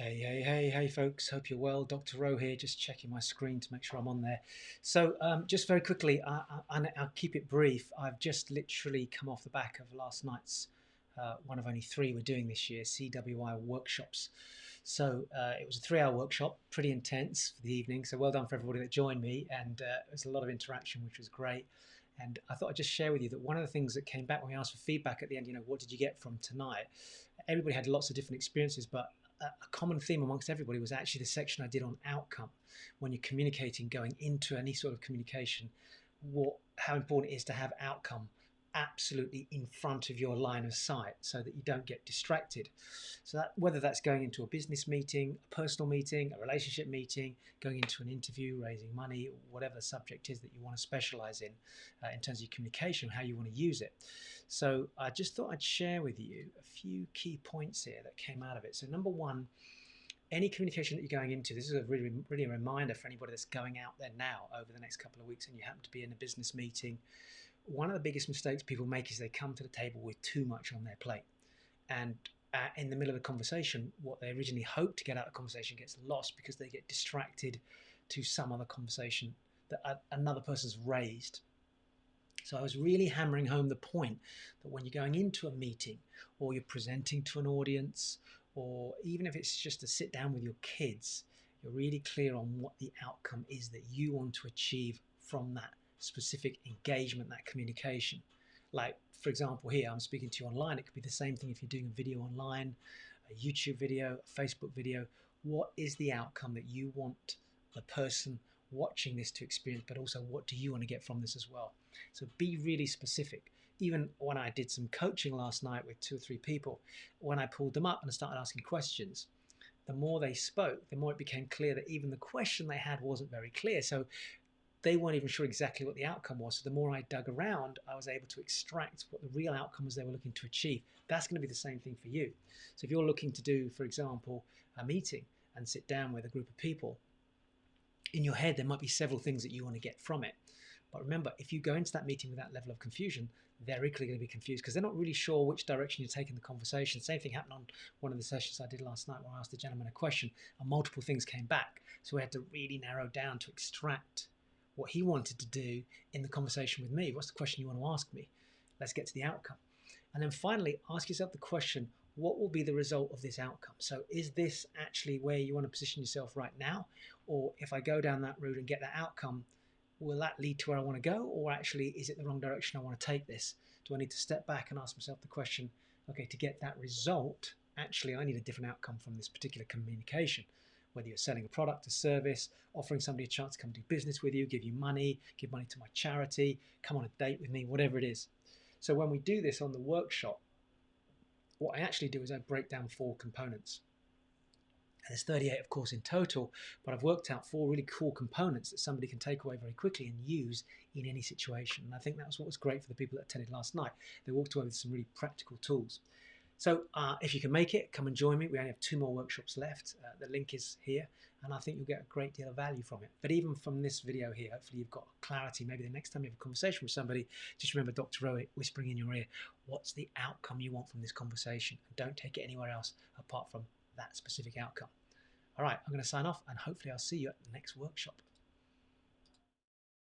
Hey, folks. Hope you're well. Dr. Rowe here, just checking my screen to make sure I'm on there. So, just very quickly, I'll keep it brief. I've just literally come off the back of last night's one of only three we're doing this year, CWI Workshops. So, it was a 3-hour workshop, pretty intense for the evening. So, well done for everybody that joined me. And it was a lot of interaction, which was great. And I thought I'd just share with you that one of the things that came back when we asked for feedback at the end, what did you get from tonight? Everybody had lots of different experiences, but a common theme amongst everybody was actually the section I did on outcome. When you're communicating, going into any sort of communication, how important it is to have outcome absolutely in front of your line of sight so that you don't get distracted. So that, whether that's going into a business meeting, a personal meeting, a relationship meeting, going into an interview, raising money, whatever the subject is that you want to specialize in terms of your communication, how you want to use it. So I just thought I'd share with you a few key points here that came out of it. So number one, any communication that you're going into, this is a really a reminder for anybody that's going out there now over the next couple of weeks and you happen to be in a business meeting. One of the biggest mistakes people make is they come to the table with too much on their plate. And in the middle of a conversation, what they originally hoped to get out of the conversation gets lost because they get distracted to some other conversation that another person's raised. So I was really hammering home the point that when you're going into a meeting or you're presenting to an audience, or even if it's just to sit down with your kids, you're really clear on what the outcome is that you want to achieve from that specific engagement, that communication. Like, for example, here I'm speaking to you online. It could be the same thing if you're doing a video online, a YouTube video, a Facebook video. What is the outcome that you want the person watching this to experience, but also what do you want to get from this as well? So be really specific. Even when I did some coaching last night with 2 or 3 people, when I pulled them up and started asking questions, the more they spoke, the more it became clear that even the question they had wasn't very clear. So they weren't even sure exactly what the outcome was. So the more I dug around, I was able to extract what the real outcome was they were looking to achieve. That's going to be the same thing for you. So if you're looking to do, for example, a meeting and sit down with a group of people, in your head, there might be several things that you want to get from it. But remember, if you go into that meeting with that level of confusion, they're equally going to be confused because they're not really sure which direction you're taking the conversation. Same thing happened on one of the sessions I did last night where I asked the gentleman a question and multiple things came back. So we had to really narrow down to extract what he wanted to do in the conversation with me. What's the question you want to ask me? Let's get to the outcome. And then finally, ask yourself the question, what will be the result of this outcome? So is this actually where you want to position yourself right now? Or if I go down that route and get that outcome, will that lead to where I want to go? Or actually, is it the wrong direction I want to take this? Do I need to step back and ask myself the question, okay, to get that result, actually, I need a different outcome from this particular communication. Whether you're selling a product, a service, offering somebody a chance to come do business with you, give you money, give money to my charity, come on a date with me, whatever it is. So when we do this on the workshop, what I actually do is I break down 4 components. And there's 38, of course, in total, but I've worked out 4 really cool components that somebody can take away very quickly and use in any situation. And I think that's what was great for the people that attended last night. They walked away with some really practical tools. So if you can make it, come and join me. We only have 2 more workshops left. The link is here, and I think you'll get a great deal of value from it. But even from this video here, hopefully you've got clarity. Maybe the next time you have a conversation with somebody, just remember Dr. Rowe whispering in your ear, what's the outcome you want from this conversation? And don't take it anywhere else apart from that specific outcome. All right, I'm going to sign off, and hopefully I'll see you at the next workshop.